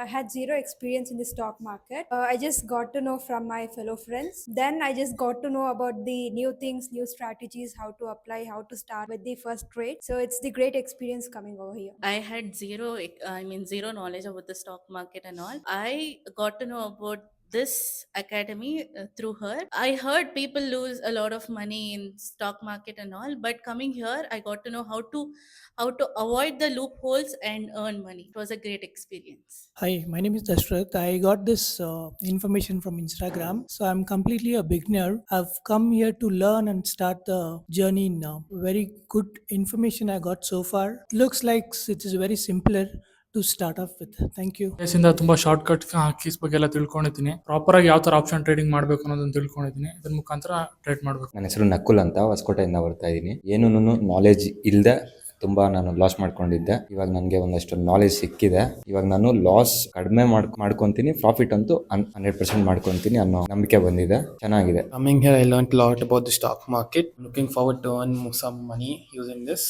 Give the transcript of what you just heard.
I had zero experience in the stock market. I just got to know from my fellow friends. Then I just got to know about the new things, new strategies, how to apply, how to start with the first trade. So it's the great experience coming over here. I had zero knowledge about the stock market and all. I got to know about this academy through her. I heard people lose a lot of money in stock market and all, but coming here, I got to know how to avoid the loopholes and earn money. It was a great experience. Hi, my name is Dashrath. I got this information from Instagram. So I'm completely a beginner. I've come here to learn and start the journey now. Very good information I got so far. Looks like it is very simpler to start off with. Thank you. ಇಂದ ತುಂಬಾ short cut keys ಬಗ್ಗೆ ಎಲ್ಲ ತಿಳ್ಕೊಂಡಿದ್ದೀನಿ. Proper ಆಗಿ ಯಾವ ತರ option trading ಮಾಡಬೇಕು ಅನ್ನೋದನ್ನ ತಿಳ್ಕೊಂಡಿದ್ದೀನಿ. ಇದ್ರ ಮುಖಾಂತರ ಟ್ರೇಡ್ ಮಾಡಬೇಕು. ನನ್ನ ಹೆಸರು ನಕುಲ್ ಅಂತ ಹೊಸಕೋಟೆಯಿಂದ ಬರ್ತಾ ಇದ್ದೀನಿ. ಏನೂ ನಾಲೆಜ್ ಇಲ್ಲದೆ ತುಂಬ ನಾನು ಲಾಸ್ ಮಾಡ್ಕೊಂಡಿದ್ದೆ. ಇವಾಗ ನನಗೆ ಒಂದಷ್ಟು ನಾಲೆಜ್ ಸಿಕ್ಕಿದೆ. ಇವಾಗ ನಾನು ಲಾಸ್ ಕಡಿಮೆ ಮಾಡ್ಕೊತೀನಿ, ಪ್ರಾಫಿಟ್ ಅಂತೂ 100% ಮಾಡ್ಕೊತೀನಿ ಅನ್ನೋ ನಂಬಿಕೆ ಬಂದಿದೆ. ಚೆನ್ನಾಗಿದೆ. Coming here, I learned a lot about the stock market. I'm looking forward to earn some money using this.